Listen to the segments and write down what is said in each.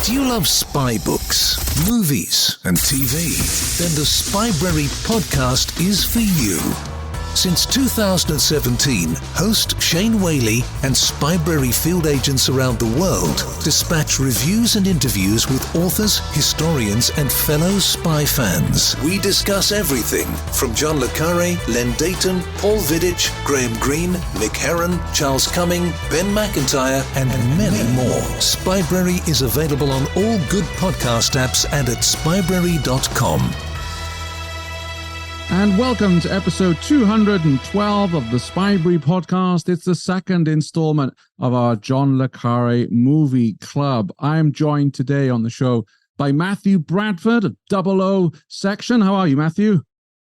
Do you love spy books, movies, and TV? Then the Spybrary Podcast is for you. Since 2017, host Shane Whaley and Spybrary field agents around the world dispatch reviews and interviews with authors, historians, and fellow spy fans. We discuss everything from John le Carre, Len Dayton, Paul Vidic, Graham Greene, Nick Herron, Charles Cumming, Ben McIntyre, and many more. Spybrary is available on all good podcast apps and at spybrary.com. And welcome to episode 212 of the Spybrary Podcast. It's the second installment of our John le Carre movie club. I'm joined today on the show by Matthew Bradford of 00 section. How are you, Matthew?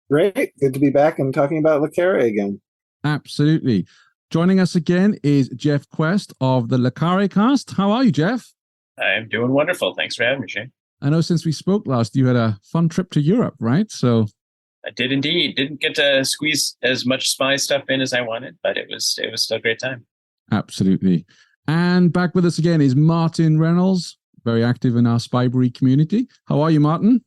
Great. Good to be back and talking about le Carre again. Absolutely. Joining us again is Jeff Quest of the Carre Cast. How are you, Jeff? I'm doing wonderful. Thanks for having me, Shane. I know since we spoke last, you had a fun trip to Europe, right? So I did indeed. Didn't get to squeeze as much spy stuff in as I wanted, but it was still a great time. Absolutely. And back with us again is Martin Reynolds, very active in our Spybrary community. How are you, Martin?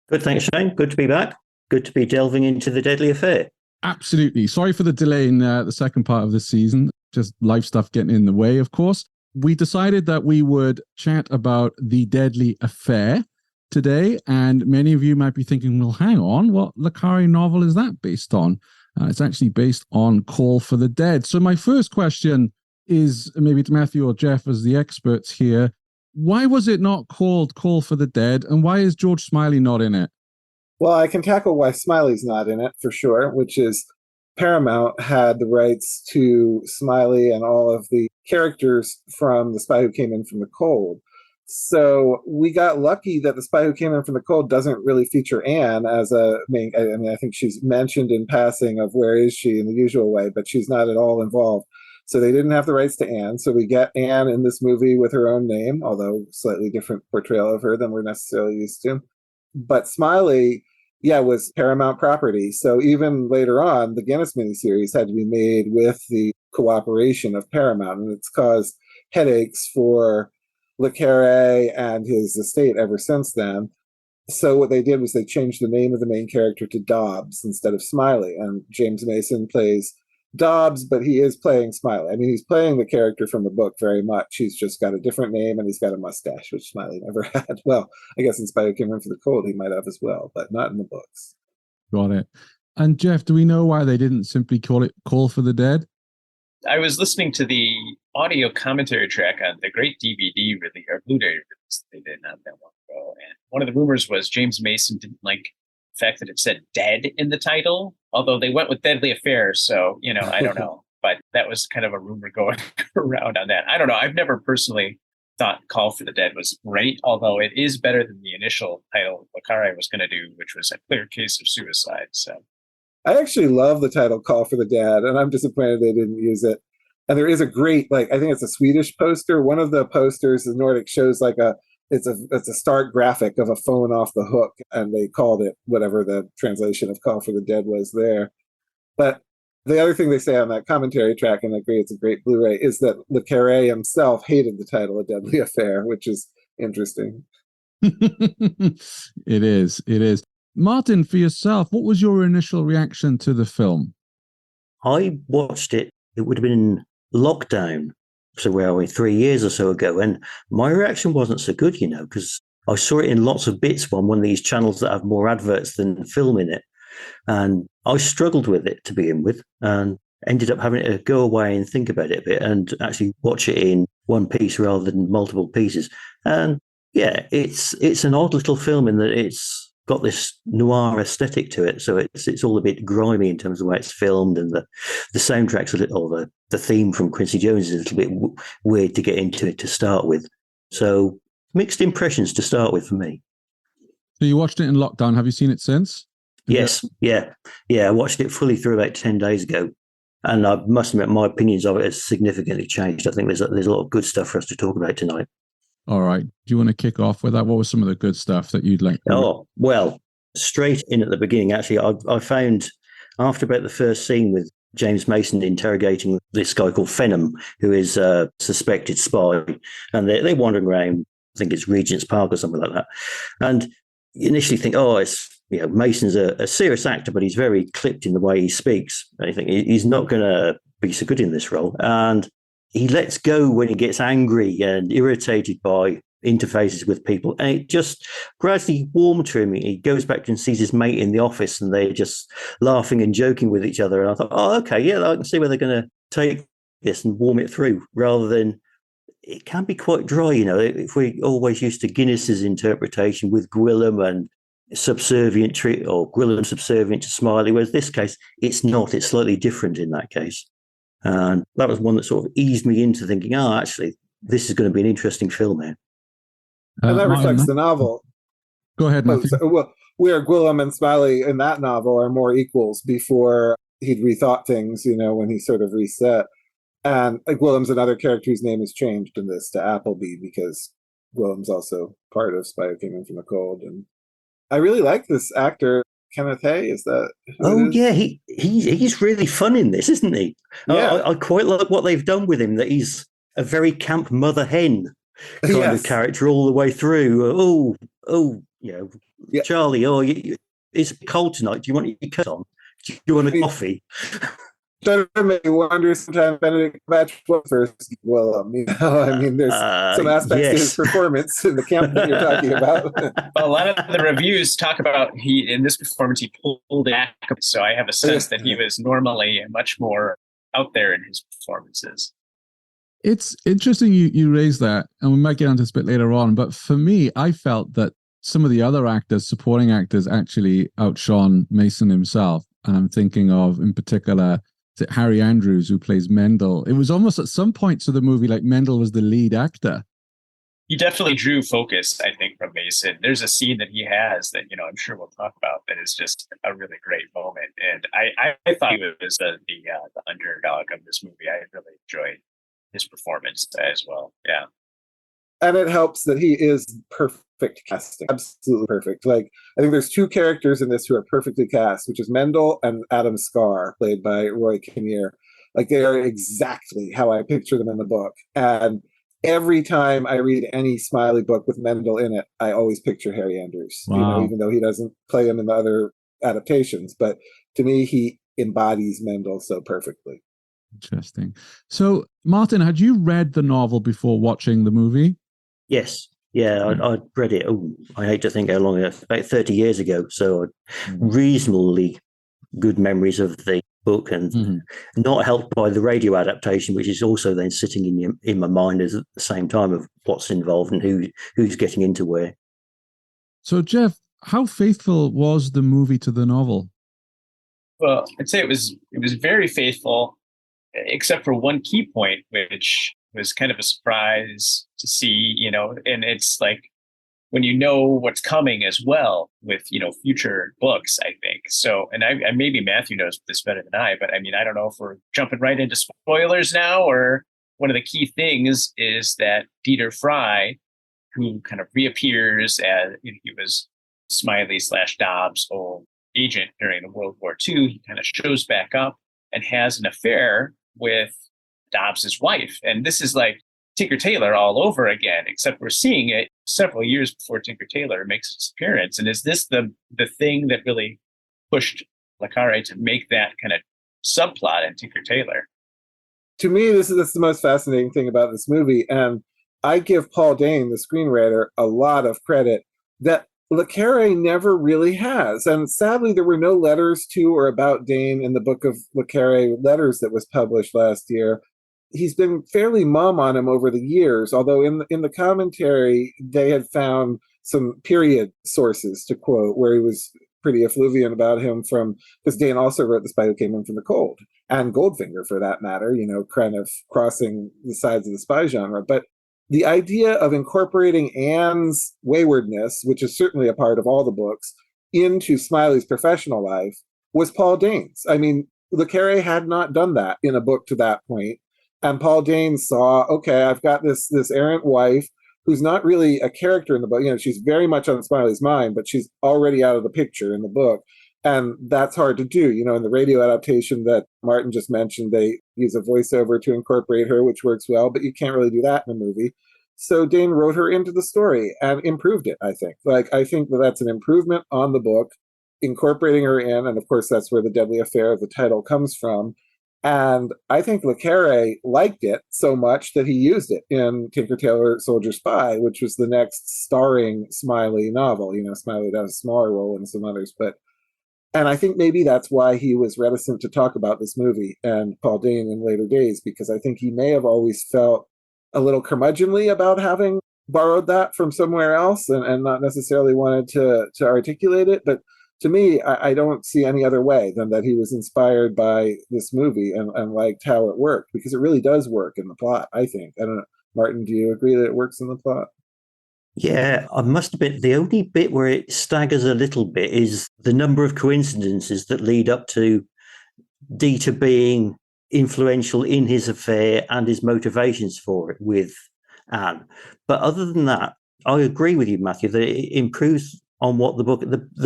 Good, thanks, Shane. Good to be back. Good to be delving into the deadly affair. Absolutely. Sorry for the delay in the second part of the season. Just life stuff getting in the way, of course. We decided that we would chat about the deadly affair today, and many of you might be thinking, well, hang on, what le Carre novel is that based on? It's actually based on Call for the Dead. So my first question is maybe to Matthew or Jeff as the experts here. Why was it not called Call for the Dead, and why is George Smiley not in it? Well, I can tackle why Smiley's not in it for sure, which is Paramount had the rights to Smiley and all of the characters from The Spy Who Came In From the Cold. So we got lucky that The Spy Who Came In From the Cold doesn't really feature Anne as a main. I mean, I think she's mentioned in passing of where is she in the usual way, but she's not at all involved. So they didn't have the rights to Anne. So we get Anne in this movie with her own name, although slightly different portrayal of her than we're necessarily used to. But Smiley, was Paramount property. So even later on, the Guinness miniseries had to be made with the cooperation of Paramount, and it's caused headaches for le Carre and his estate ever since then. So what they did was they changed the name of the main character to Dobbs instead of Smiley. And James Mason plays Dobbs, but he is playing Smiley. I mean, he's playing the character from the book very much. He's just got a different name and he's got a mustache, which Smiley never had. Well, I guess in Spy Who Came In For the Cold, he might have as well, but not in the books. Got it. And Jeff, do we know why they didn't simply call it Call for the Dead? I was listening to the audio commentary track on the great DVD release or Blu-ray release they did not that long ago. And one of the rumors was James Mason didn't like the fact that it said dead in the title, although they went with Deadly Affair. So, I don't know. But that was kind of a rumor going around on that. I don't know. I've never personally thought Call for the Dead was great, although it is better than the initial title le Carre was going to do, which was A Clear Case of Suicide. So I actually love the title Call for the Dead, and I'm disappointed they didn't use it. And there is a great, I think it's a Swedish poster. One of the posters, the Nordic shows it's a stark graphic of a phone off the hook, and they called it whatever the translation of Call for the Dead was there. But the other thing they say on that commentary track, and I agree it's a great Blu-ray, is that le Carre himself hated the title A Deadly Affair, which is interesting. It is. Martin, for yourself, what was your initial reaction to the film? I watched it would have been in lockdown, so 3 years or so ago, and my reaction wasn't so good, because I saw it in lots of bits on one of these channels that have more adverts than film in it, and I struggled with it to begin with, and ended up having to go away and think about it a bit and actually watch it in one piece rather than multiple pieces. And it's an odd little film in that it's got this noir aesthetic to it, so it's all a bit grimy in terms of the way it's filmed, and the soundtrack's a little, the theme from Quincy Jones is a little bit weird to get into it to start with. So mixed impressions to start with for me. So you watched it in lockdown. Have you seen it since? Yes, yeah. I watched it fully through about 10 days ago, and I must admit my opinions of it has significantly changed. I think there's a lot of good stuff for us to talk about tonight. All right. Do you want to kick off with that? What was some of the good stuff that you'd like? Oh, well, straight in at the beginning, actually, I found after about the first scene with James Mason interrogating this guy called Fenham, who is a suspected spy, and they're wandering around think it's Regent's Park or something like that. And you initially think, Mason's a serious actor, but he's very clipped in the way he speaks. And you think he's not going to be so good in this role. And he lets go when he gets angry and irritated by interfaces with people. And it just gradually warmed to him. He goes back and sees his mate in the office and they're just laughing and joking with each other. And I thought, okay, I can see where they're going to take this and warm it through, rather than it can be quite dry, if we always used to Guinness's interpretation with Gwillem and subservient or Gwillem subservient to Smiley, whereas this case, it's not. It's slightly different in that case. And that was one that sort of eased me into thinking, actually, this is going to be an interesting film here. And that reflects the novel. Go ahead, Matthew. Where Gwillem and Smiley in that novel are more equals before he'd rethought things, when he sort of reset. And Willem's another character whose name is changed in this to Appleby, because Willem's also part of Spy Who Came In From the Cold. And I really like this actor, Kenneth Hay. Is that? Yeah, he's really fun in this, isn't he? Yeah. I quite like what they've done with him. That he's a very camp mother hen kind of character all the way through. Charlie. It's cold tonight. Do you want your coat on? Do you want a coffee? That made me wonder sometimes Benedict Cumberbatch was first Willem. There's some aspects to his performance in the camp that you're talking about. Well, a lot of the reviews talk about in this performance he pulled back, so I have a sense that he was normally much more out there in his performances. It's interesting you raised that, and we might get onto this a bit later on, but for me, I felt that some of the other supporting actors, actually outshone Mason himself. And I'm thinking of, in particular, Harry Andrews, who plays Mendel. It was almost at some points of the movie like Mendel was the lead actor. He definitely drew focus, I think, from Mason. There's a scene that he has that, I'm sure we'll talk about, that is just a really great moment. And I thought he was the underdog of this movie. I really enjoyed his performance as well. Yeah. And it helps that he is perfect casting. Absolutely perfect. I think there's two characters in this who are perfectly cast, which is Mendel and Adam Scarr, played by Roy Kinnear. They are exactly how I picture them in the book. And every time I read any Smiley book with Mendel in it, I always picture Harry Andrews. Wow. Even though he doesn't play him in the other adaptations. But to me, he embodies Mendel so perfectly. Interesting. So, Martin, had you read the novel before watching the movie? Yes. Yeah, I read it. I hate to think how long, about 30 years ago. So reasonably good memories of the book, and not helped by the radio adaptation, which is also then sitting in my mind at the same time of what's involved and who's getting into where. So, Jeff, how faithful was the movie to the novel? Well, I'd say it was very faithful, except for one key point, which was kind of a surprise to see, and it's like when what's coming as well with, future books, I think. So, and I maybe Matthew knows this better than I, but I don't know if we're jumping right into spoilers now, or one of the key things is that Dieter Fry, who kind of reappears as, he was Smiley / Dobbs' old agent during the World War II, he kind of shows back up and has an affair with Dobbs's wife. And this is like Tinker Tailor all over again, except we're seeing it several years before Tinker Tailor makes its appearance. And is this the thing that really pushed le Carre to make that kind of subplot in Tinker Tailor? To me, this is the most fascinating thing about this movie. And I give Paul Dane, the screenwriter, a lot of credit that le Carre never really has. And sadly, there were no letters to or about Dane in the book of le Carre Letters that was published last year. He's been fairly mum on him over the years, although in the commentary, they had found some period sources, to quote, where he was pretty effluvian about him because Dane also wrote The Spy Who Came In From the Cold, and Goldfinger for that matter, kind of crossing the sides of the spy genre. But the idea of incorporating Anne's waywardness, which is certainly a part of all the books, into Smiley's professional life was Paul Dane's. Le Carre had not done that in a book to that point. And Paul Dane saw, okay, I've got this errant wife who's not really a character in the book. She's very much on Smiley's mind, but she's already out of the picture in the book. And that's hard to do. In the radio adaptation that Martin just mentioned, they use a voiceover to incorporate her, which works well, but you can't really do that in a movie. So Dane wrote her into the story and improved it, I think. I think that's an improvement on the book, incorporating her in. And of course, that's where the deadly affair of the title comes from. And I think Le Carre liked it so much that he used it in Tinker Tailor Soldier Spy, which was the next starring Smiley novel. Smiley does a smaller role in some others, and I think maybe that's why he was reticent to talk about this movie and Paul Dane in later days, because I think he may have always felt a little curmudgeonly about having borrowed that from somewhere else and not necessarily wanted to articulate it. But to me, I don't see any other way than that he was inspired by this movie and liked how it worked, because it really does work in the plot, I think. I don't know. Martin, do you agree that it works in the plot? Yeah, I must admit, the only bit where it staggers a little bit is the number of coincidences that lead up to Dieter being influential in his affair and his motivations for it with Anne. But other than that, I agree with you, Matthew, that it improves on what the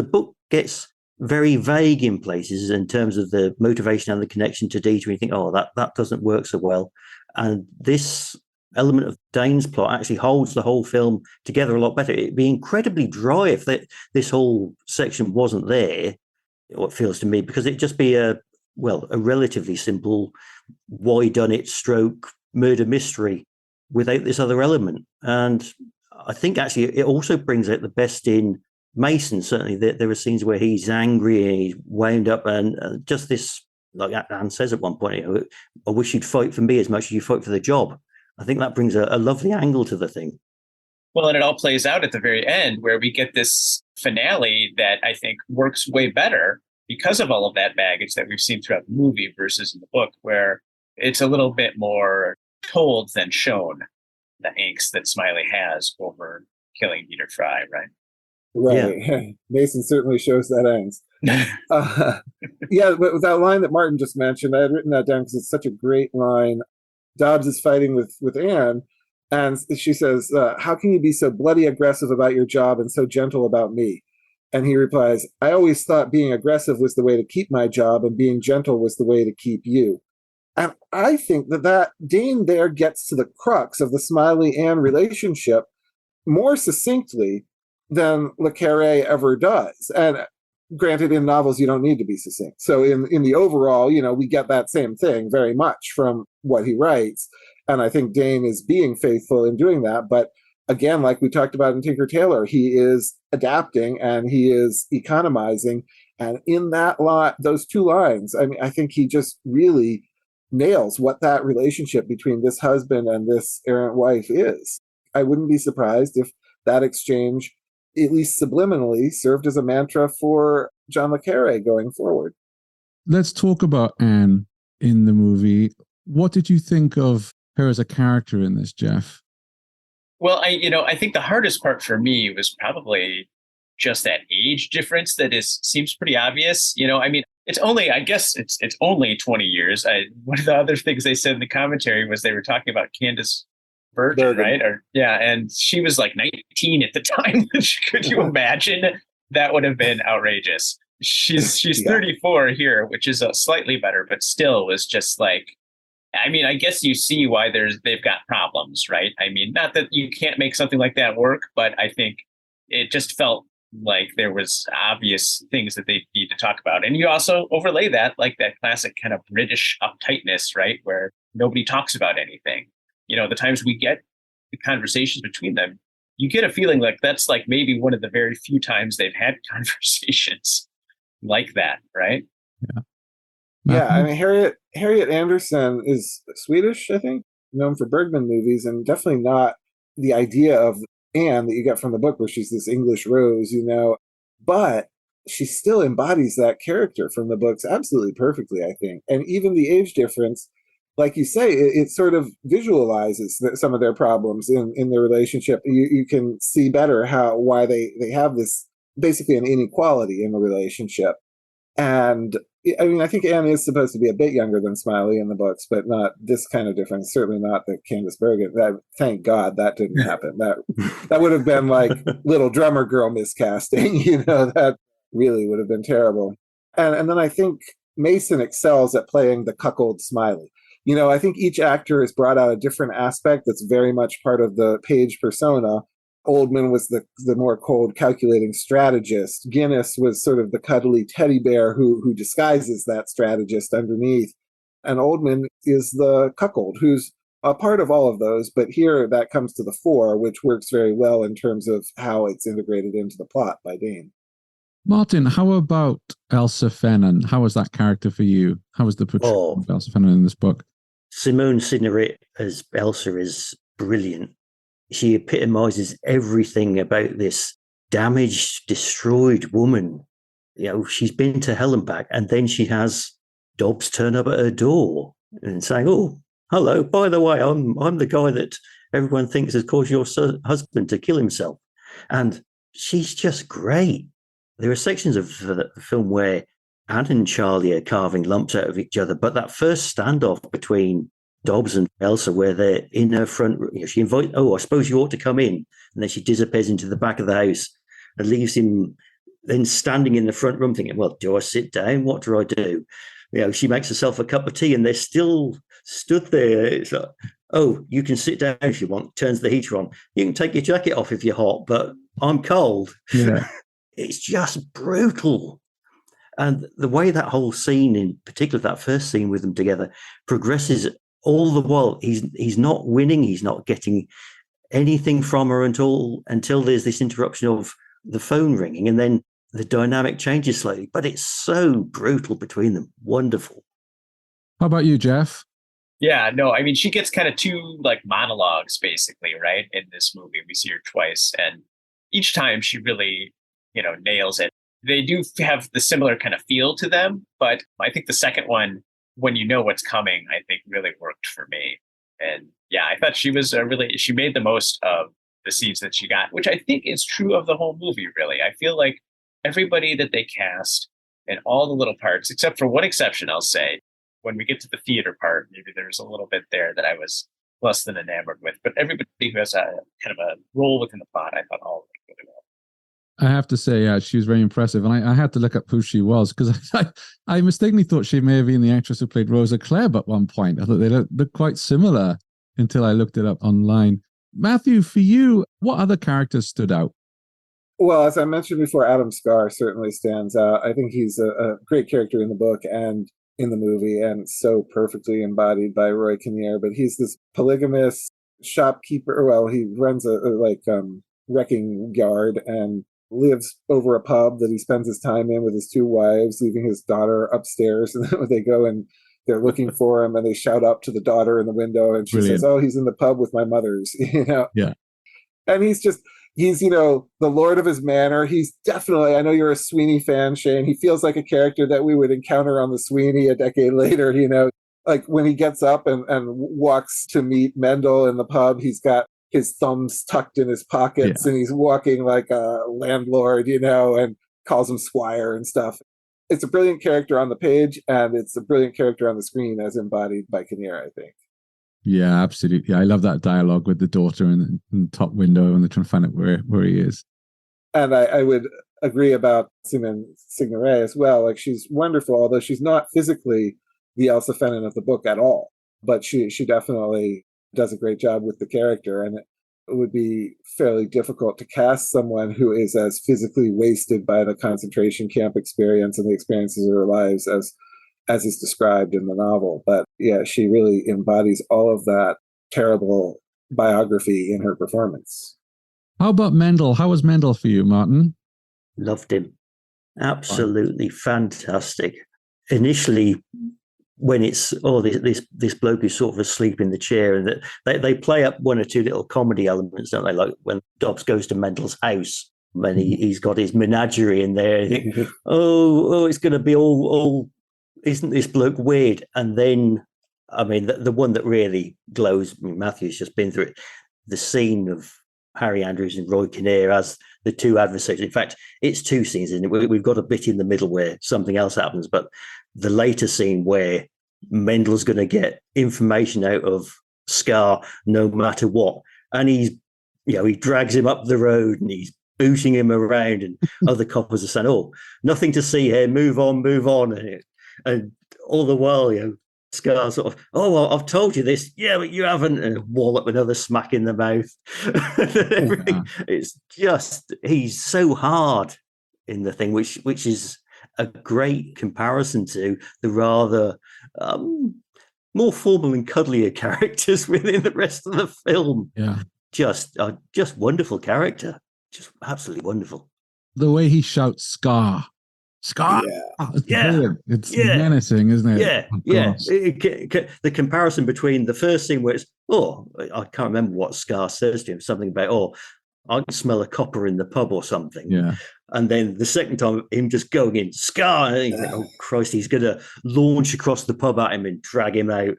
book gets very vague in places in terms of the motivation and the connection to Dieter. And you think, that doesn't work so well. And this element of Dane's plot actually holds the whole film together a lot better. It'd be incredibly dry if this whole section wasn't there, what feels to me, because it'd just be a relatively simple why-done-it stroke murder mystery without this other element. And I think actually it also brings out the best in Mason. Certainly there are scenes where he's angry and he's wound up, and just this, like Anne says at one point, I wish you'd fight for me as much as you fight for the job. I think that brings a lovely angle to the thing. Well, and it all plays out at the very end where we get this finale that I think works way better because of all of that baggage that we've seen throughout the movie versus in the book, where it's a little bit more told than shown, the angst that Smiley has over killing Dieter Fry, right? Right. Yeah. Mason certainly shows that angst. But with that line that Martin just mentioned, I had written that down because it's such a great line. Dobbs is fighting with Anne, and she says, how can you be so bloody aggressive about your job and so gentle about me? And he replies, I always thought being aggressive was the way to keep my job and being gentle was the way to keep you. And I think that Dane there gets to the crux of the Smiley-Anne relationship more succinctly than Le Carre ever does. And granted, in novels, you don't need to be succinct. So in the overall, we get that same thing very much from what he writes. And I think Dane is being faithful in doing that. But again, like we talked about in Tinker Tailor, he is adapting and he is economizing. And in that those two lines, I think he just really nails what that relationship between this husband and this errant wife is. I wouldn't be surprised if that exchange, at least subliminally, served as a mantra for John le Carre going forward. Let's talk about Anne in the movie. What did you think of her as a character in this, Jeff? Well, I think the hardest part for me was probably just that age difference that seems pretty obvious. It's only, I guess it's only 20 years. One of the other things they said in the commentary was they were talking about Candace Bergen, right? And she was like 19 at the time. Could you imagine? That would have been outrageous. She's 34 here, which is slightly better, but still was just like, I guess you see why they've got problems, right? Not that you can't make something like that work, but I think it just felt like there was obvious things that they need to talk about. And you also overlay that, like that classic kind of British uptightness, right? Where nobody talks about anything. The times we get the conversations between them, you get a feeling like that's like maybe one of the very few times they've had conversations like that, right? Yeah. Harriet Andersson is Swedish, I think, known for Bergman movies, and definitely not the idea of Anne that you get from the book where she's this English rose, but she still embodies that character from the books absolutely perfectly, I think. And even the age difference, like you say, it sort of visualizes some of their problems in their relationship. You can see better why they have this, basically an inequality in the relationship. And I think Anne is supposed to be a bit younger than Smiley in the books, but not this kind of difference. Certainly not the Candace Bergen. Thank God that didn't happen. That would have been like Little Drummer Girl miscasting. That really would have been terrible. And then I think Mason excels at playing the cuckold Smiley. I think each actor has brought out a different aspect that's very much part of the Page persona. Oldman was the more cold, calculating strategist. Guinness was sort of the cuddly teddy bear who disguises that strategist underneath. And Oldman is the cuckold, who's a part of all of those. But here that comes to the fore, which works very well in terms of how it's integrated into the plot by Dane. Martin, how about Elsa Fennan? How was that character for you? How was the portrayal of Elsa Fennan in this book? Simone Signoret as Elsa is brilliant. She epitomizes everything about this damaged, destroyed woman. She's been to hell and back, and then she has Dobbs turn up at her door and saying, "Oh, hello, by the way, I'm the guy that everyone thinks has caused your husband to kill himself." And she's just great. There are sections of the film where Anne and Charlie are carving lumps out of each other, but that first standoff between Dobbs and Elsa, where they're in her front, she invites, "Oh, I suppose you ought to come in," and then she disappears into the back of the house and leaves him then standing in the front room thinking, "Well, do I sit down? What do I do?" She makes herself a cup of tea and they're still stood there. It's like, "Oh, you can sit down if you want," turns the heater on. "You can take your jacket off if you're hot, but I'm cold." Yeah. It's just brutal. And the way that whole scene, in particular that first scene with them together, progresses all the while. He's not winning. He's not getting anything from her until there's this interruption of the phone ringing, and then the dynamic changes slightly. But it's so brutal between them. Wonderful. How about you, Jeff? Yeah, no, I mean, she gets kind of two monologues basically, right? In this movie, we see her twice, and each time she really, nails it. They do have the similar kind of feel to them, but I think the second one, when you know what's coming, I think really worked for me. And yeah, I thought she was she made the most of the scenes that she got, which I think is true of the whole movie, really. I feel like everybody that they cast and all the little parts, except for one exception, I'll say, when we get to the theater part, maybe there's a little bit there that I was less than enamored with, but everybody who has a kind of a role within the plot, I thought all really well. I have to say, she was very impressive. And I had to look up who she was because I mistakenly thought she may have been the actress who played Rosa Klebb at one point. I thought they looked quite similar until I looked it up online. Matthew, for you, what other characters stood out? Well, as I mentioned before, Adam Scarr certainly stands out. I think he's a great character in the book and in the movie, and so perfectly embodied by Roy Kinnear. But he's this polygamous shopkeeper. Well, he runs a wrecking yard and lives over a pub that he spends his time in with his two wives, leaving his daughter upstairs. And then they go and they're looking for him, and they shout up to the daughter in the window, and she says, "Oh, he's in the pub with my mothers," Yeah. And he's the lord of his manor. He's definitely, I know you're a Sweeney fan, Shane. He feels like a character that we would encounter on the Sweeney a decade later, like when he gets up and walks to meet Mendel in the pub, he's got his thumbs tucked in his pockets, and he's walking like a landlord, and calls him Squire and stuff. It's a brilliant character on the page, and it's a brilliant character on the screen as embodied by Kinnear, I think. Yeah, absolutely. I love that dialogue with the daughter in the top window, and they're trying to find out where he is. And I would agree about Simone Signoret as well. Like, she's wonderful, although she's not physically the Elsa Fennan of the book at all. But she definitely does a great job with the character, and it would be fairly difficult to cast someone who is as physically wasted by the concentration camp experience and the experiences of her lives as is described in the novel. But yeah, she really embodies all of that terrible biography in her performance. How about Mendel? How was Mendel for you, Martin? Loved him. Absolutely fantastic. Initially, when it's this bloke who's sort of asleep in the chair, and that they play up one or two little comedy elements, don't they? Like when Dobbs goes to Mendel's house, when he's got his menagerie in there. And you think, oh, it's going to be all. Isn't this bloke weird? And then, I mean, the one that really glows. I mean, Matthew's just been through it. The scene of Harry Andrews and Roy Kinnear as the two adversaries. In fact, it's two scenes, and we've got a bit in the middle where something else happens. But the later scene where Mendel's going to get information out of Scar no matter what, and he drags him up the road and he's booting him around, and other coppers are saying, "Oh, nothing to see here. Move on." And all the while, Scar sort of, oh, well, I've told you this. Yeah, but you haven't. And Wallop another smack in the mouth. Everything. It's just, he's so hard in the thing, which is a great comparison to the rather more formal and cuddlier characters within the rest of the film. Yeah. Just wonderful character. Just absolutely wonderful. The way he shouts Scar. Scar. It's menacing, isn't it? The comparison between the first scene where it's, I can't remember what Scar says to him, something about, I can smell a copper in the pub or something. Yeah. And then the second time, him just going in, Scar, and you think, oh Christ, he's going to launch across the pub at him and drag him out.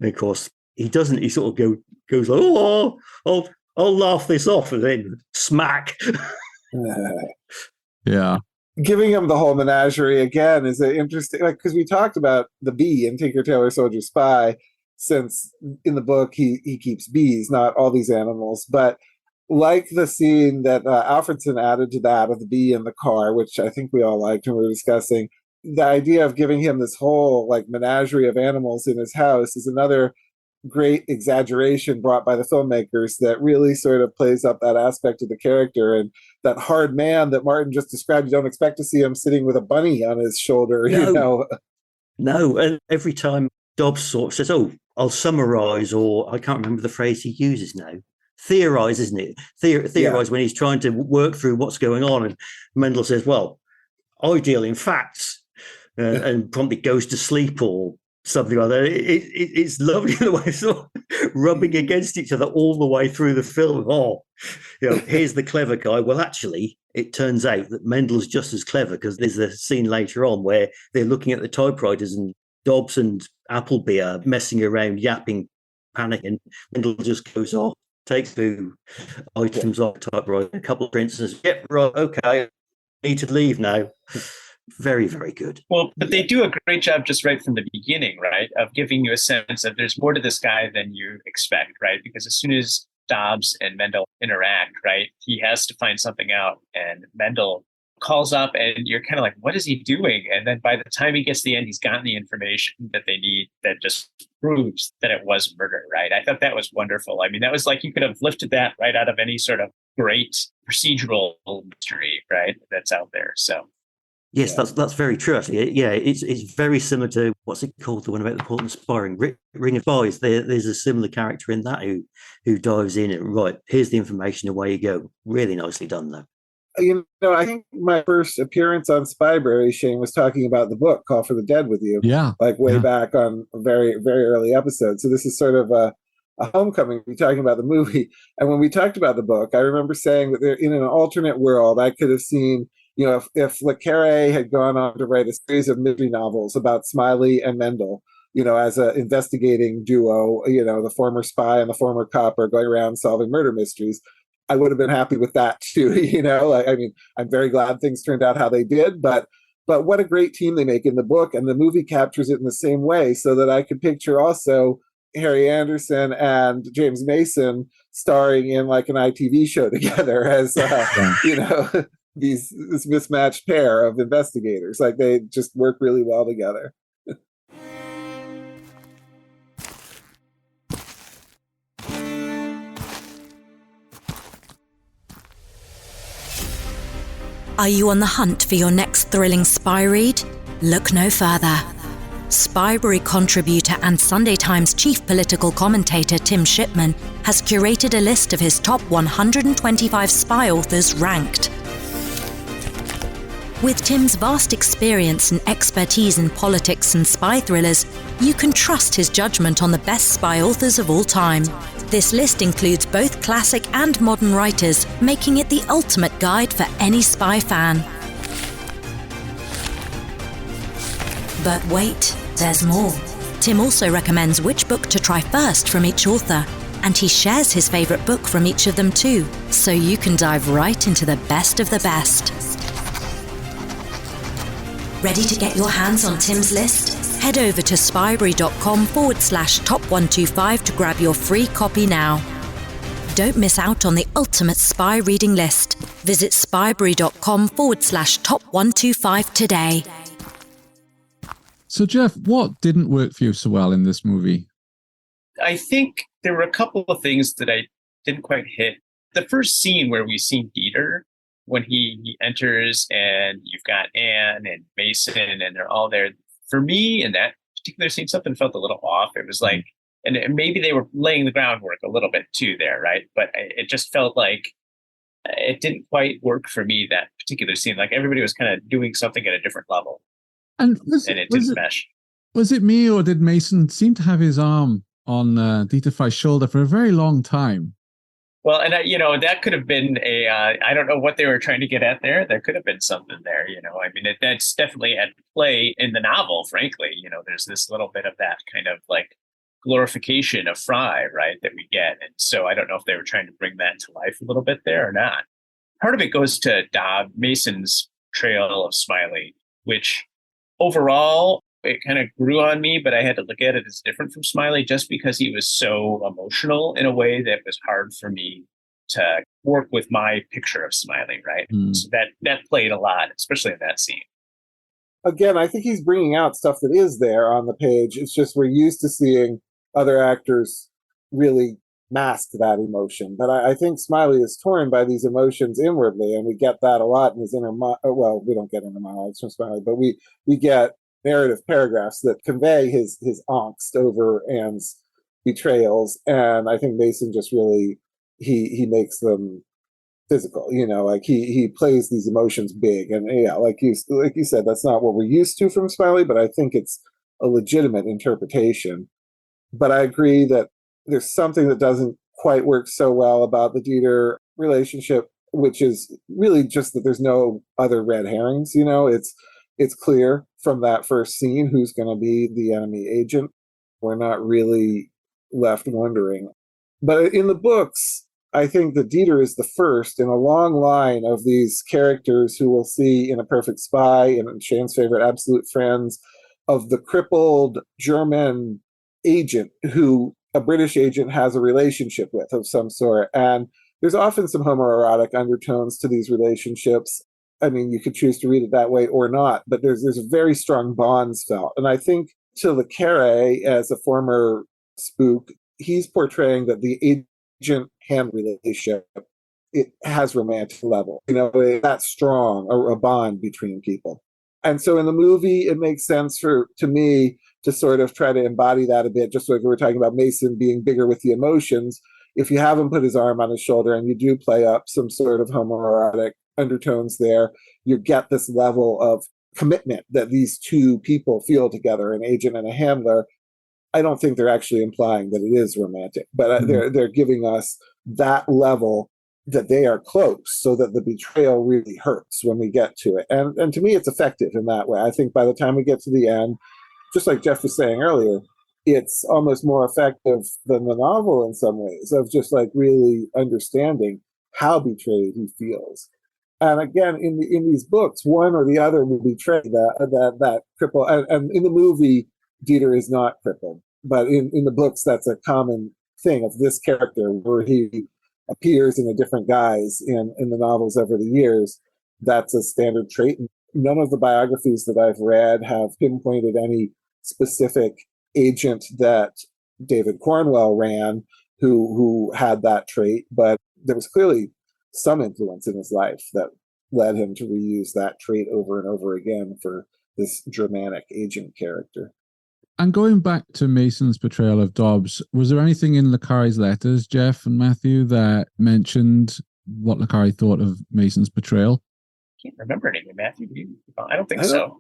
And of course, he doesn't. He sort of goes like, I'll laugh this off, and then smack. Yeah. Giving him the whole menagerie again is an interesting, because we talked about the bee in Tinker Tailor Soldier Spy, since in the book he keeps bees, not all these animals. But like the scene that Alfredson added to that of the bee in the car, which I think we all liked when we were discussing, the idea of giving him this whole menagerie of animals in his house is another great exaggeration brought by the filmmakers that really sort of plays up that aspect of the character, and that hard man that Martin just described. You don't expect to see him sitting with a bunny on his shoulder, No, and every time Dobbs sort of says, I'll summarize, or I can't remember the phrase he uses now. Theorize, isn't it? Theorize when he's trying to work through what's going on. And Mendel says, well, I deal in facts, and promptly goes to sleep or something like that. It's lovely the way it's sort of rubbing against each other all the way through the film. Here's the clever guy. Well, actually, it turns out that Mendel's just as clever, because there's a scene later on where they're looking at the typewriters and Dobbs and Appleby are messing around, yapping, panicking. Mendel just goes off, takes two items off the typewriter, a couple of prints, and says, yep, right, okay, need to leave now. Very, very good. Well, but they do a great job just right from the beginning, right, of giving you a sense that there's more to this guy than you expect, right? Because as soon as Dobbs and Mendel interact, right, he has to find something out, and Mendel calls up, and you're kind of like, what is he doing? And then by the time he gets to the end, he's gotten the information that they need that just proves that it was murder, right? I thought that was wonderful. I mean, that was like, you could have lifted that right out of any sort of great procedural mystery, right, that's out there. So yes, that's very true, actually. Yeah, it's very similar to, what's it called, the one about the Portland Sparring, Ring of Spies. There's a similar character in that who dives in and, right, here's the information, away you go. Really nicely done, though. I think my first appearance on Spybrary, Shane, was talking about the book Call for the Dead with you. Yeah. Way back on a very, very early episode. So this is sort of a homecoming. We're talking about the movie. And when we talked about the book, I remember saying that in an alternate world, I could have seen, if Le Carré had gone on to write a series of mystery novels about Smiley and Mendel, as an investigating duo, the former spy and the former cop are going around solving murder mysteries, I would have been happy with that too. I'm very glad things turned out how they did, but what a great team they make in the book, and the movie captures it in the same way, so that I could picture also Harry Anderson and James Mason starring in an ITV show together as this mismatched pair of investigators. They just work really well together. Are you on the hunt for your next thrilling spy read? Look no further. Spybrary contributor and Sunday Times chief political commentator Tim Shipman has curated a list of his top 125 spy authors ranked. With Tim's vast experience and expertise in politics and spy thrillers, you can trust his judgment on the best spy authors of all time. This list includes both classic and modern writers, making it the ultimate guide for any spy fan. But wait, there's more. Tim also recommends which book to try first from each author, and he shares his favourite book from each of them too, so you can dive right into the best of the best. Ready to get your hands on Tim's list? Head over to spybrary.com/top125 to grab your free copy now. Don't miss out on the ultimate spy reading list. Visit spybrary.com/top125 today. So, Jeff, what didn't work for you so well in this movie? I think there were a couple of things that I didn't quite hit. The first scene where we see Dieter, when he enters and you've got Anne and Mason and they're all there. For me, in that particular scene, something felt a little off. It was like, and maybe they were laying the groundwork a little bit too there, right? But it just felt like it didn't quite work for me, that particular scene. Like everybody was kind of doing something at a different level. And it didn't mesh. Was it me, or did Mason seem to have his arm on Dieter Fry's shoulder for a very long time? Well, and that could have been I don't know what they were trying to get at there. There could have been something there, I mean, that's definitely at play in the novel, frankly. There's this little bit of that kind of like glorification of Fry, right, that we get. And so I don't know if they were trying to bring that to life a little bit there or not. Part of it goes to Mason's portrayal of Smiley, which overall, it kind of grew on me, but I had to look at it as different from Smiley just because he was so emotional in a way that was hard for me to work with my picture of Smiley, right? So that played a lot, especially in that scene. Again, I think he's bringing out stuff that is there on the page. It's just we're used to seeing other actors really mask that emotion. But I think Smiley is torn by these emotions inwardly, and we get that a lot in his inner well, we don't get inner monologues from Smiley, but we get narrative paragraphs that convey his angst over Anne's betrayals. And I think Mason just really, he makes them physical, like he plays these emotions big. And yeah, like you said, that's not what we're used to from Smiley, but I think it's a legitimate interpretation. But I agree that there's something that doesn't quite work so well about the Dieter relationship, which is really just that there's no other red herrings. It's clear from that first scene who's going to be the enemy agent. We're not really left wondering. But in the books, I think that Dieter is the first in a long line of these characters who we'll see in A Perfect Spy and Shane's favorite, Absolute Friends, of the crippled German agent who a British agent has a relationship with of some sort. And there's often some homoerotic undertones to these relationships. I mean, you could choose to read it that way or not, but there's a very strong bonds felt. And I think John le Carre, as a former spook, he's portraying that the agent-hand relationship, it has romantic level. That's strong, a bond between people. And so in the movie, it makes sense to me to sort of try to embody that a bit, just like we were talking about Mason being bigger with the emotions. If you have him put his arm on his shoulder and you do play up some sort of homoerotic undertones there, you get this level of commitment that these two people feel together, an agent and a handler. I don't think they're actually implying that it is romantic, but they're giving us that level that they are close, so that the betrayal really hurts when we get to it. And to me, it's effective in that way. I think by the time we get to the end, just like Jeff was saying earlier, it's almost more effective than the novel in some ways, of just like really understanding how betrayed he feels. And again, in these books, one or the other will betray that cripple. And in the movie, Dieter is not crippled, but in the books, that's a common thing of this character, where he appears in a different guise in the novels over the years. That's a standard trait. None of the biographies that I've read have pinpointed any specific agent that David Cornwell ran who had that trait, but there was clearly some influence in his life that led him to reuse that trait over and over again for this Germanic agent character. And going back to Mason's portrayal of Dobbs, was there anything in le Carre's letters, Jeff and Matthew, that mentioned what le Carre thought of Mason's portrayal? I can't remember anything, Matthew. I don't think so.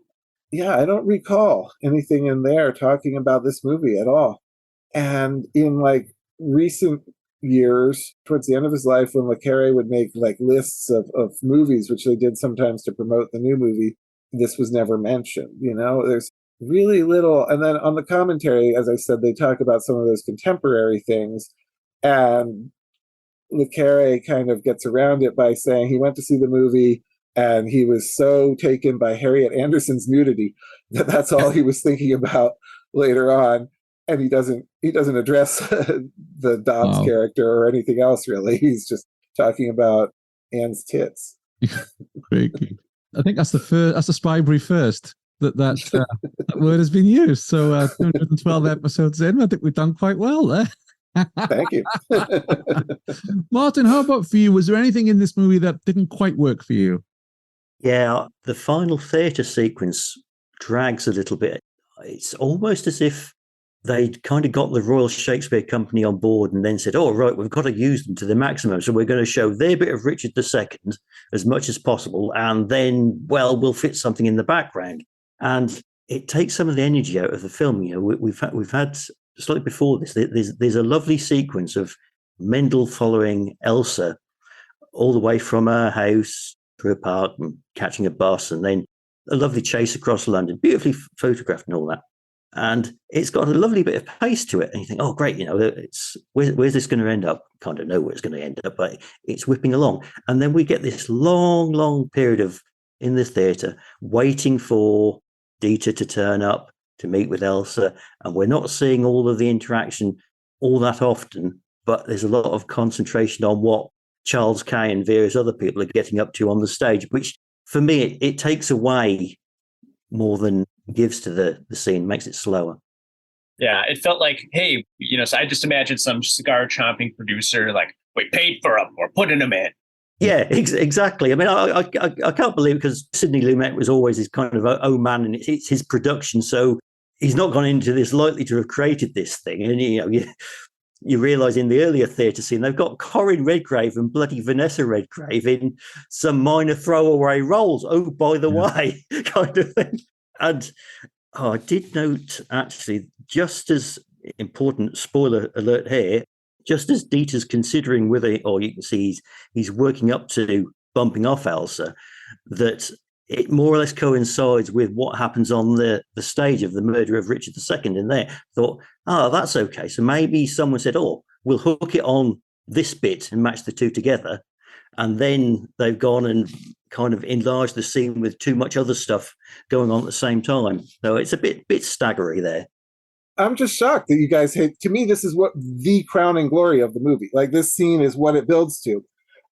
Yeah, I don't recall anything in there talking about this movie at all. And in like recent years, towards the end of his life, when le Carre would make like lists of movies, which they did sometimes to promote the new movie, this was never mentioned. There's really little. And then on the commentary, as I said, they talk about some of those contemporary things, and le Carre kind of gets around it by saying he went to see the movie and he was so taken by Harriet Anderson's nudity that that's all he was thinking about later on. And he doesn't address the Dobbs character or anything else, really. He's just talking about Anne's tits. Great. I think that's the Spybrary first. that word has been used. So 212 episodes in, I think we've done quite well there. Thank you. Martin, how about for you? Was there anything in this movie that didn't quite work for you? Yeah, the final theatre sequence drags a little bit. It's almost as if they'd kind of got the Royal Shakespeare Company on board and then said, oh, right, we've got to use them to the maximum. So we're going to show their bit of Richard II as much as possible. And then, well, we'll fit something in the background. And it takes some of the energy out of the film. You know, we've had slightly before this, there's a lovely sequence of Mendel following Elsa all the way from her house through a park and catching a bus, and then a lovely chase across London, beautifully photographed and all that. And it's got a lovely bit of pace to it. And you think, oh, great, you know, it's where's this going to end up? Kind of know where it's going to end up, but it's whipping along. And then we get this long, long period of in the theatre waiting for Dieter to turn up to meet with Elsa. And we're not seeing all of the interaction all that often, but there's a lot of concentration on what Charles Kay and various other people are getting up to on the stage, which for me, it takes away more than gives to the scene, makes it slower. Yeah, it felt like, hey, you know, so I just imagined some cigar chomping producer like, we paid for them, we're putting them in. Yeah, exactly. I mean, I can't believe it, because Sidney Lumet was always his kind of oh man, and it's his production, so he's not gone into this lightly to have created this thing. And you know, you realise in the earlier theatre scene they've got Corinne Redgrave and bloody Vanessa Redgrave in some minor throwaway roles. Oh, by the way, kind of thing. And I did note, actually, just as important, spoiler alert here, just as Dieter's considering whether, or you can see he's working up to bumping off Elsa, that it more or less coincides with what happens on the stage of the murder of Richard II in there. Thought, oh, that's okay. So maybe someone said, oh, we'll hook it on this bit and match the two together. And then they've gone and kind of enlarged the scene with too much other stuff going on at the same time. So it's a bit staggery there. I'm just shocked that you guys hate. To me, this is what the crowning glory of the movie. Like, this scene is what it builds to.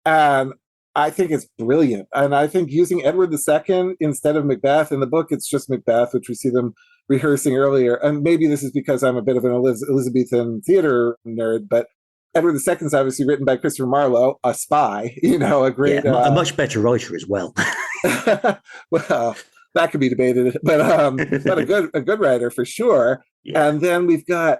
And I think it's brilliant. And I think using Edward II instead of Macbeth, in the book, it's just Macbeth, which we see them rehearsing earlier. And maybe this is because I'm a bit of an Elizabethan theater nerd, but Edward II is obviously written by Christopher Marlowe, a spy, you know, a great... Yeah, a much better writer as well. Well, that could be debated, but a good writer for sure. Yeah. And then we've got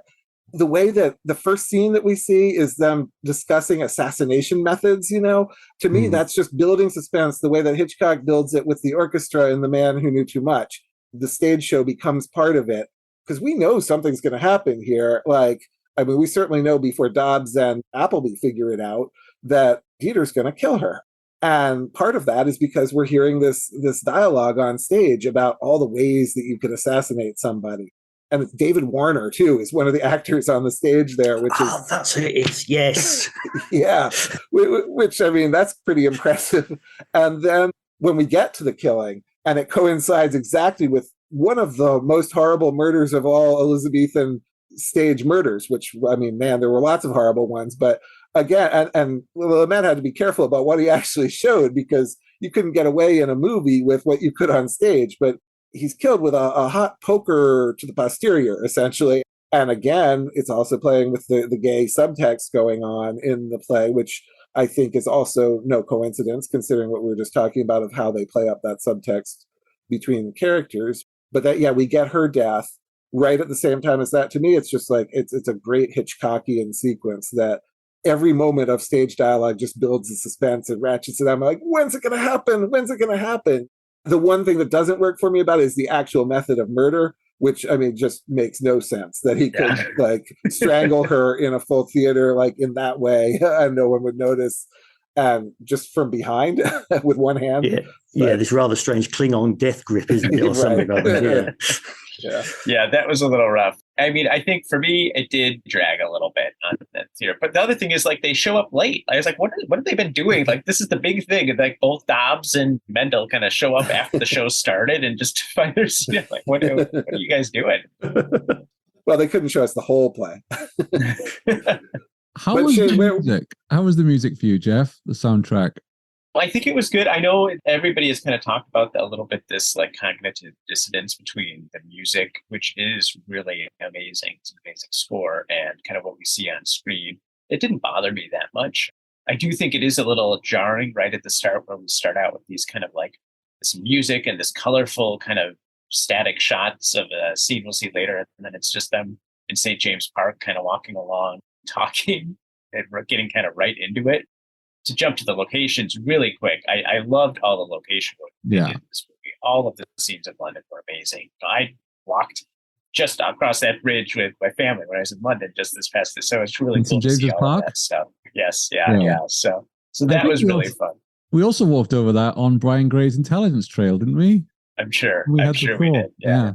the way that the first scene that we see is them discussing assassination methods, you know. To me, that's just building suspense, the way that Hitchcock builds it with the orchestra in The Man Who Knew Too Much. The stage show becomes part of it, because we know something's going to happen here. Like, I mean, we certainly know before Dobbs and Appleby figure it out that Dieter's going to kill her. And part of that is because we're hearing this dialogue on stage about all the ways that you could assassinate somebody. And it's David Warner, too, is one of the actors on the stage there, which is... Oh, that's who it is, yes. Yeah, which, I mean, that's pretty impressive. And then when we get to the killing, and it coincides exactly with one of the most horrible murders of all Elizabethan stage murders, which, I mean, man, there were lots of horrible ones. But again, and Lumet had to be careful about what he actually showed, because you couldn't get away in a movie with what you could on stage. But he's killed with a hot poker to the posterior, essentially. And again, it's also playing with the gay subtext going on in the play, which I think is also no coincidence, considering what we were just talking about of how they play up that subtext between the characters. But that, yeah, we get her death right at the same time as that. To me, it's just like, it's a great Hitchcockian sequence that every moment of stage dialogue just builds the suspense and ratchets it. I'm like, when's it going to happen? When's it going to happen? The one thing that doesn't work for me about it is the actual method of murder, which, I mean, just makes no sense that he could like strangle her in a full theater, like in that way, and no one would notice, just from behind with one hand. Yeah, yeah, this rather strange Klingon death grip, isn't it, or something like that? Yeah, that was a little rough. I mean, I think for me, it did drag a little bit on that theater. But the other thing is, like, they show up late. I was like, what have they been doing? Like, this is the big thing. And, like, both Dobbs and Mendel kind of show up after the show started and just find their seat. Like, what are you guys doing? Well, they couldn't show us the whole play. How was the music for you, Jeff? The soundtrack? I think it was good. I know everybody has kind of talked about a little bit this like cognitive dissonance between the music, which is really amazing. It's an amazing score, and kind of what we see on screen. It didn't bother me that much. I do think it is a little jarring right at the start where we start out with these kind of like this music and this colorful kind of static shots of a scene we'll see later. And then it's just them in St. James Park kind of walking along, talking, and we're getting kind of right into it. To jump to the locations really quick, I loved all the location work in this movie. All of the scenes of London were amazing. I walked just across that bridge with my family when I was in London just this past this. So it's really cool to see all of that stuff. Yes, yeah. So that was really fun. We also walked over that on Brian Gray's intelligence trail, didn't we? I'm sure we did. Yeah.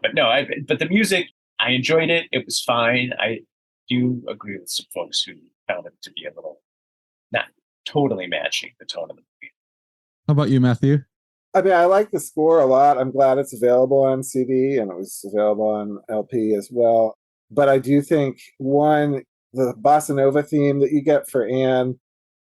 But no, but the music, I enjoyed it. It was fine. I do agree with some folks who found it to be a little not totally matching the tone of the movie. How about you, Matthew? I mean, I like the score a lot. I'm glad it's available on CD, and it was available on LP as well. But I do think, one, the bossa nova theme that you get for Anne,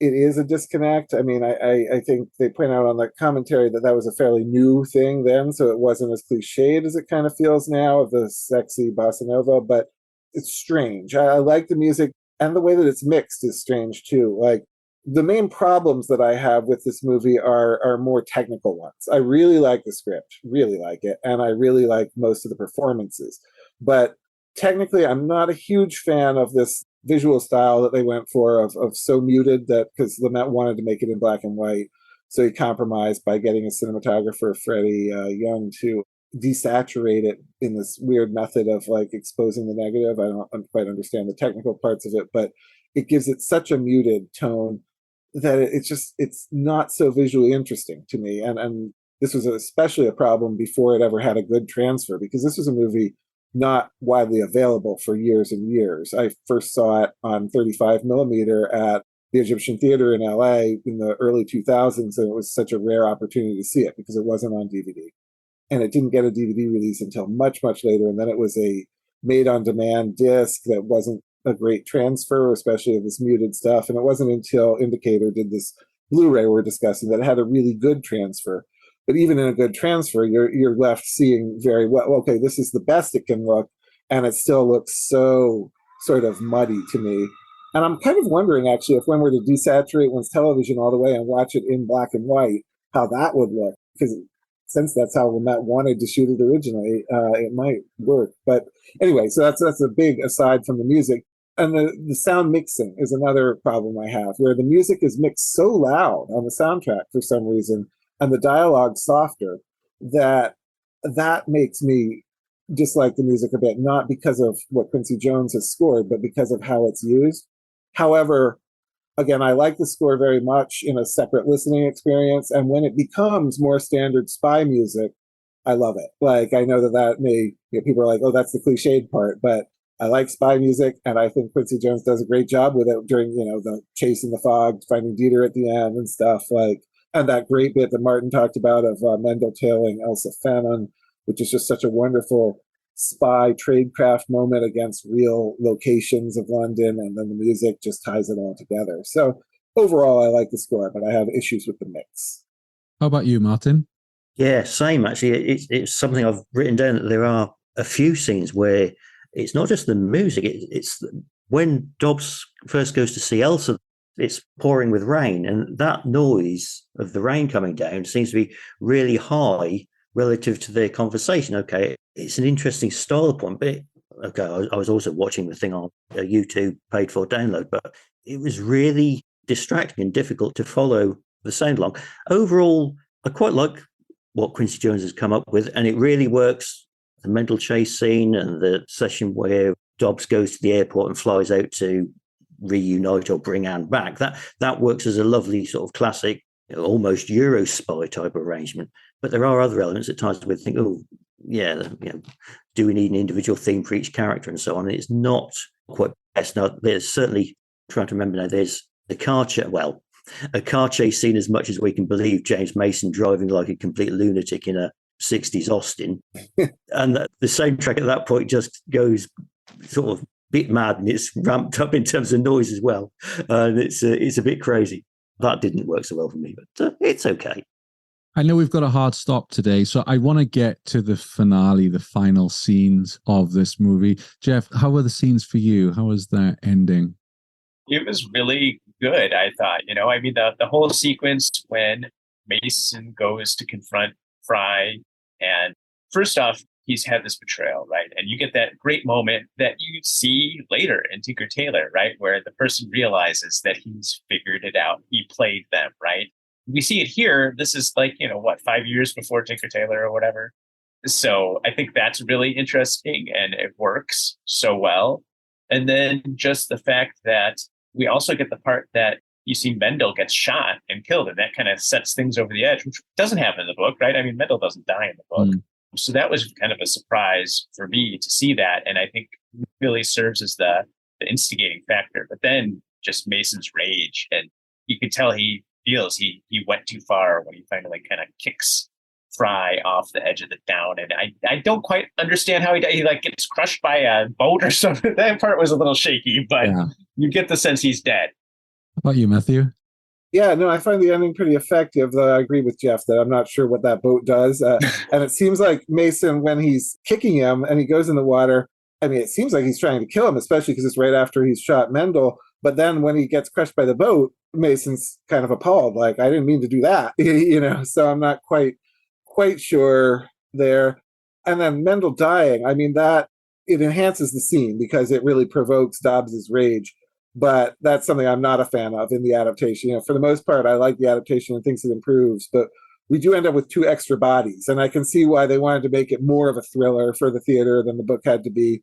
it is a disconnect. I mean, I think they point out on the commentary that was a fairly new thing then, so it wasn't as cliched as it kind of feels now, of the sexy bossa nova, but it's strange. I like the music, and the way that it's mixed is strange too. Like, the main problems that I have with this movie are more technical ones. I really like the script, really like it, and I really like most of the performances. But technically, I'm not a huge fan of this visual style that they went for of so muted, that because Lumet wanted to make it in black and white, so he compromised by getting a cinematographer, Freddie Young, to desaturate it in this weird method of like exposing the negative. I don't quite understand the technical parts of it, but it gives it such a muted tone that it's not so visually interesting to me. And this was especially a problem before it ever had a good transfer, because this was a movie not widely available for years and years. I first saw it on 35 millimeter at the Egyptian Theater in LA in the early 2000s, and it was such a rare opportunity to see it because it wasn't on DVD. And it didn't get a DVD release until much, much later. And then it was a made-on-demand disc that wasn't a great transfer, especially of this muted stuff. And it wasn't until Indicator did this Blu-ray we're discussing that it had a really good transfer. But even in a good transfer, you're left seeing very well, okay, this is the best it can look, and it still looks so sort of muddy to me. And I'm kind of wondering, actually, if one were to desaturate one's television all the way and watch it in black and white, how that would look. Because since that's how Lumet wanted to shoot it originally, it might work. But anyway, so that's a big aside from the music. And the sound mixing is another problem I have, where the music is mixed so loud on the soundtrack for some reason, and the dialogue softer, that makes me dislike the music a bit, not because of what Quincy Jones has scored, but because of how it's used. However, again, I like the score very much in a separate listening experience, and when it becomes more standard spy music, I love it. Like, I know that may, people are like, oh, that's the cliched part, but I like spy music, and I think Quincy Jones does a great job with it during, the chase in the fog, finding Dieter at the end and stuff, like, and that great bit that Martin talked about of Mendel tailing Elsa Fanon, which is just such a wonderful spy tradecraft moment against real locations of London, and then the music just ties it all together. So overall, I like the score, but I have issues with the mix. How about you, Martin? Yeah, same actually. It's something I've written down, that there are a few scenes where it's not just the music. It's when Dobbs first goes to see Elsa, it's pouring with rain, and that noise of the rain coming down seems to be really high relative to their conversation. Okay, it's an interesting style point, but I was also watching the thing on YouTube paid for download, but it was really distracting and difficult to follow the sound along. Overall, I quite like what Quincy Jones has come up with, and it really works. The Mendel chase scene and the session where Dobbs goes to the airport and flies out to reunite or bring Anne back, that works as a lovely sort of classic, almost Euro spy type arrangement. But there are other elements at times where you think, oh, yeah, do we need an individual theme for each character and so on? And it's not quite best. Now, there's certainly, trying to remember now, there's the car chase, a car chase scene as much as we can believe James Mason driving like a complete lunatic in a 60s Austin. And the soundtrack at that point just goes sort of bit mad, and it's ramped up in terms of noise as well. And it's a bit crazy. That didn't work so well for me, but it's okay. I know we've got a hard stop today, so I want to get to the finale, the final scenes of this movie. Jeff, how were the scenes for you? How was that ending? It was really good, I thought. I mean, the whole sequence when Mason goes to confront Fry, and first off, he's had this betrayal, right? And you get that great moment that you see later in Tinker Tailor, right? Where the person realizes that he's figured it out. He played them, right? We see it here. This is 5 years before Tinker Tailor or whatever. So I think that's really interesting and it works so well. And then just the fact that we also get the part that you see Mendel gets shot and killed, and that kind of sets things over the edge, which doesn't happen in the book, right? I mean, Mendel doesn't die in the book. So that was kind of a surprise for me to see that. And I think really serves as the instigating factor. But then just Mason's rage, and you could tell he feels he went too far when he finally kind of kicks Fry off the edge of the down. And I don't quite understand how he gets crushed by a boat or something. That part was a little shaky, but you get the sense he's dead. How about you, Matthew? Yeah, no, I find the ending pretty effective, though I agree with Jeff that I'm not sure what that boat does. And it seems like Mason, when he's kicking him and he goes in the water, I mean, it seems like he's trying to kill him, especially because it's right after he's shot Mendel. But then when he gets crushed by the boat, Mason's kind of appalled, like, I didn't mean to do that, so I'm not quite sure there. And then Mendel dying, I mean, that it enhances the scene because it really provokes Dobbs's rage. But that's something I'm not a fan of in the adaptation. For the most part, I like the adaptation and thinks it improves, but we do end up with 2 extra bodies. And I can see why they wanted to make it more of a thriller for the theater than the book had to be.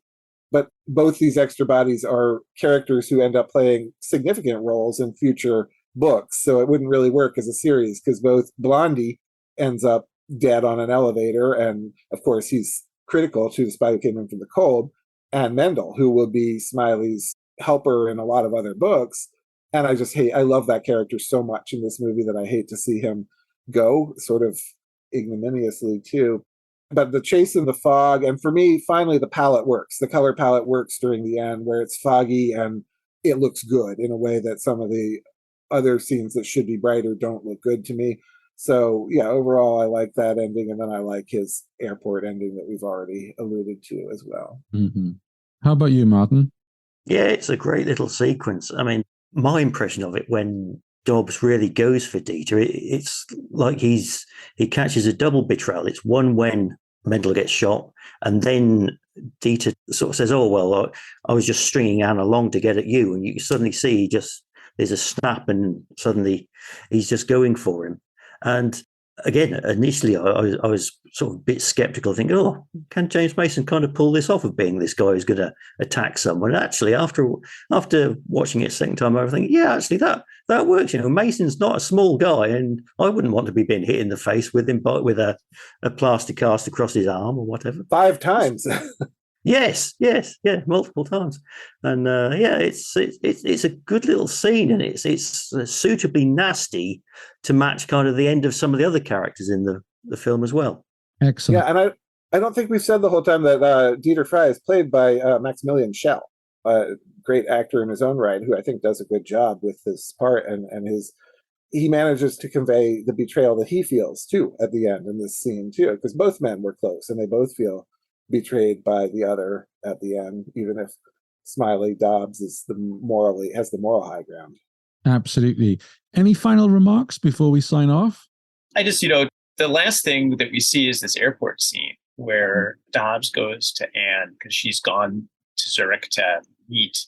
But both these extra bodies are characters who end up playing significant roles in future books. So it wouldn't really work as a series because both Blondie ends up dead on an elevator. And of course, he's critical to the spy who came in from the cold. And Mendel, who will be Smiley's helper in a lot of other books. And I love that character so much in this movie that I hate to see him go sort of ignominiously too. But the chase in the fog, and for me, finally, the palette works. The color palette works during the end where it's foggy and it looks good in a way that some of the other scenes that should be brighter don't look good to me. So yeah, overall, I like that ending. And then I like his airport ending that we've already alluded to as well. Mm-hmm. How about you, Martin? Yeah, it's a great little sequence. I mean, my impression of it when Dobbs really goes for Dieter, it's like he catches a double betrayal. It's one when Mendel gets shot, and then Dieter sort of says, "Oh well, I was just stringing Anne along to get at you," and you suddenly see there's a snap, and suddenly he's just going for him. And again, initially I was sort of a bit skeptical, thinking, "Oh, can James Mason kind of pull this off of being this guy who's going to attack someone?" And actually, after watching it a second time, I was thinking, "Yeah, actually that works." Mason's not a small guy, and I wouldn't want to be being hit in the face with him, but with a plaster cast across his arm or whatever. 5 times. Yes, multiple times, and it's a good little scene, and it's suitably nasty to match kind of the end of some of the other characters in the film as well. Excellent. Yeah, and I don't think we've said the whole time that Dieter Fry is played by Maximilian Schell, a great actor in his own right, who I think does a good job with this part, and he manages to convey the betrayal that he feels too at the end in this scene too, because both men were close and they both feel betrayed by the other at the end, even if Smiley Dobbs has the moral high ground. Absolutely. Any final remarks before we sign off? I just, the last thing that we see is this airport scene where Dobbs goes to Anne because she's gone to Zurich to meet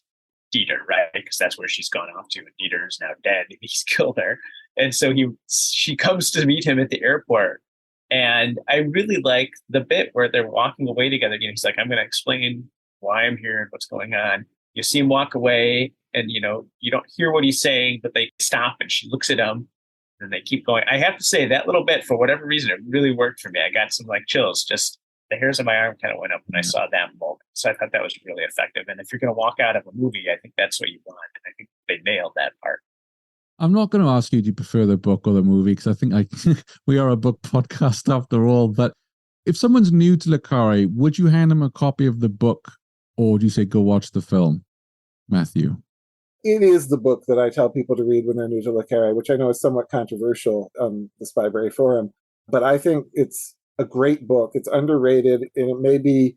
Dieter, right? Because that's where she's gone off to. And Dieter is now dead. He's killed her. And so she comes to meet him at the airport. And I really like the bit where they're walking away together. He's like, "I'm going to explain why I'm here and what's going on." You see him walk away and, you don't hear what he's saying, but they stop and she looks at him and they keep going. I have to say that little bit, for whatever reason, it really worked for me. I got some chills. Just the hairs on my arm kind of went up when I saw that moment. So I thought that was really effective. And if you're going to walk out of a movie, I think that's what you want. And I think they nailed that part. I'm not going to ask you, do you prefer the book or the movie? Because I think we are a book podcast after all. But if someone's new to Le Carre, would you hand them a copy of the book, or do you say go watch the film, Matthew? it is the book that I tell people to read when they're new to Le Carre, which I know is somewhat controversial on the Spybrary forum. But I think it's a great book. It's underrated, and it may be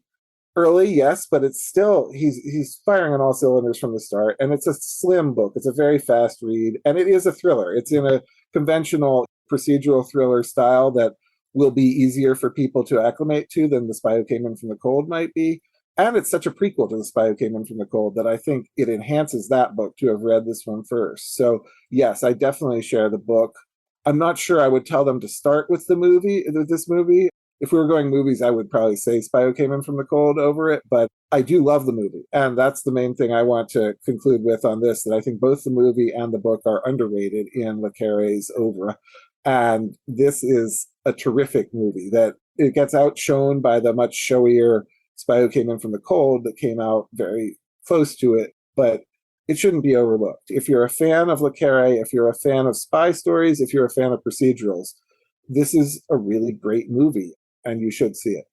early, yes, but it's still, he's firing on all cylinders from the start. And it's a slim book. It's a very fast read, and it is a thriller. It's in a conventional procedural thriller style that will be easier for people to acclimate to than The Spy Who Came In From the Cold might be. And it's such a prequel to The Spy Who Came In From the Cold that I think it enhances that book to have read this one first. So yes, I definitely share the book. I'm not sure I would tell them to start with this movie. If we were going movies, I would probably say Spy Who Came In From the Cold over it, but I do love the movie. And that's the main thing I want to conclude with on this, that I think both the movie and the book are underrated in Le Carre's oeuvre. And this is a terrific movie that it gets outshone by the much showier Spy Who Came In From the Cold that came out very close to it, but it shouldn't be overlooked. If you're a fan of Le Carre, if you're a fan of spy stories, if you're a fan of procedurals, this is a really great movie, and you should see it.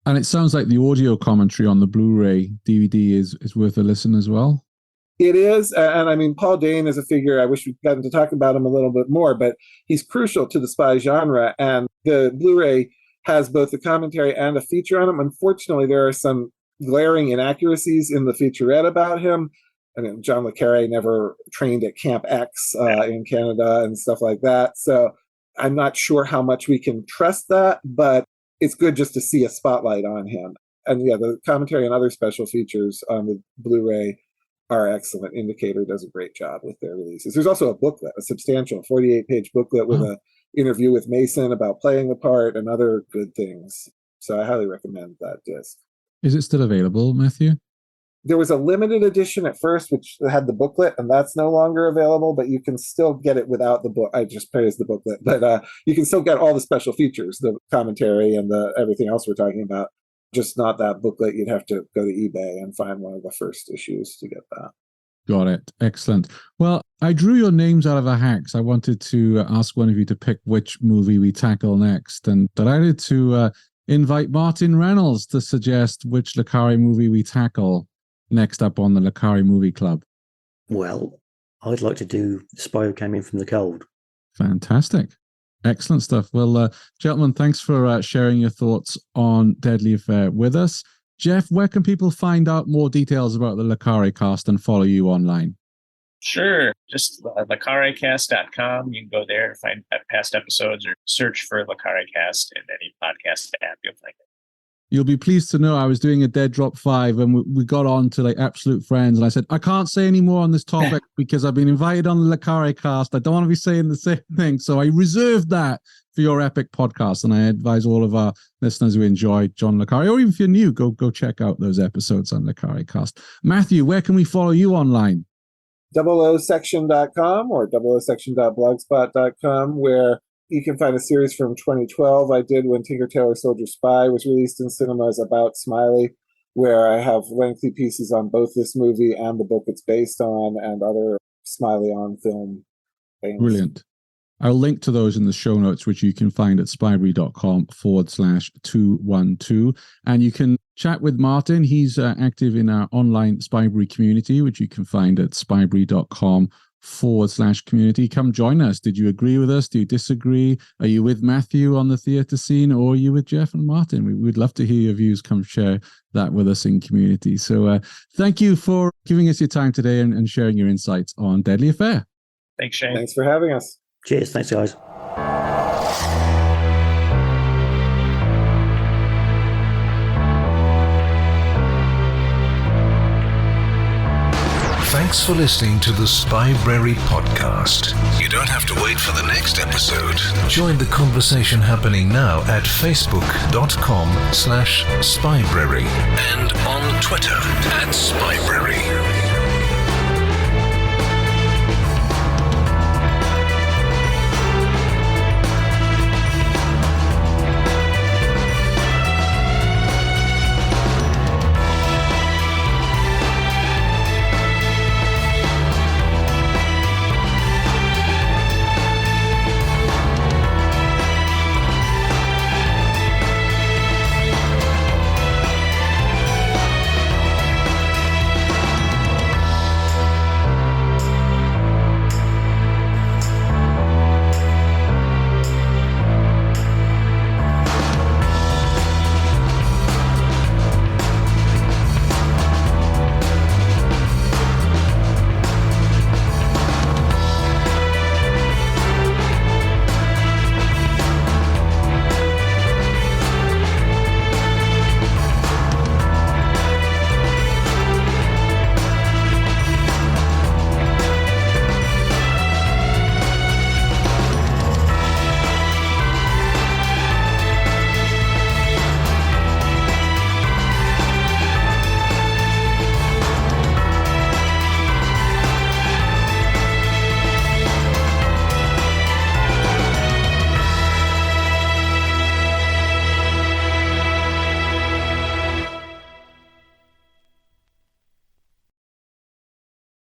And it sounds like the audio commentary on the Blu-ray DVD is worth a listen as well. It is, and I mean, Paul Dane is a figure, I wish we'd gotten to talk about him a little bit more, but he's crucial to the spy genre, and the Blu-ray has both a commentary and a feature on him. Unfortunately, there are some glaring inaccuracies in the featurette about him. I mean, John le Carre never trained at Camp X in Canada and stuff like that. So I'm not sure how much we can trust that, but it's good just to see a spotlight on him. And yeah, the commentary and other special features on the Blu-ray are excellent. Indicator does a great job with their releases. There's also a booklet, a substantial 48-page booklet with an interview with Mason about playing the part and other good things. So I highly recommend that disc. Is it still available, Matthew? There was a limited edition at first, which had the booklet, and that's no longer available, but you can still get it without the book. I just praised the booklet, but you can still get all the special features, the commentary and the everything else we're talking about, just not that booklet. You'd have to go to eBay and find one of the first issues to get that. Got it. Excellent. Well, I drew your names out of a hat. I wanted to ask one of you to pick which movie we tackle next, and delighted to invite Martin Reynolds to suggest which Le Carre movie we tackle next up on the Le Carre Movie Club. Well, I'd like to do Spy Who Came In From the Cold. Fantastic. Excellent stuff. Well, gentlemen, thanks for sharing your thoughts on Deadly Affair with us. Jeff, where can people find out more details about the Le Carre cast and follow you online? Sure. Just lecarrecast.com. You can go there, find past episodes, or search for Le Carre Cast in any podcast app. You'll find it. You'll be pleased to know I was doing a Dead Drop 5 and we got on to like Absolute Friends, and I said, I can't say any more on this topic because I've been invited on the Le Carre cast. I don't want to be saying the same thing. So I reserved that for your epic podcast. And I advise all of our listeners who enjoy John le Carre, or even if you're new, go check out those episodes on Le Carre cast. Matthew, where can we follow you online? 00section.com or 00section.blogspot.com, where you can find a series from 2012 I did when Tinker Tailor Soldier Spy was released in cinemas about Smiley, where I have lengthy pieces on both this movie and the book it's based on and other Smiley on film things. Brilliant. I'll link to those in the show notes, which you can find at spybrary.com/212. And you can chat with Martin. He's active in our online Spybrary community, which you can find at spybrary.com/community. Come join us. Did you agree with us? Do you disagree? Are you with Matthew on the theatre scene, or are you with Jeff and Martin? We'd love to hear your views. Come share that with us in community. So thank you for giving us your time today and sharing your insights on Deadly Affair. Thanks, Shane. Thanks for having us. Cheers. Thanks, guys. Thanks for listening to the Spybrary Podcast. You don't have to wait for the next episode. Join the conversation happening now at facebook.com/Spybrary and on Twitter @Spybrary.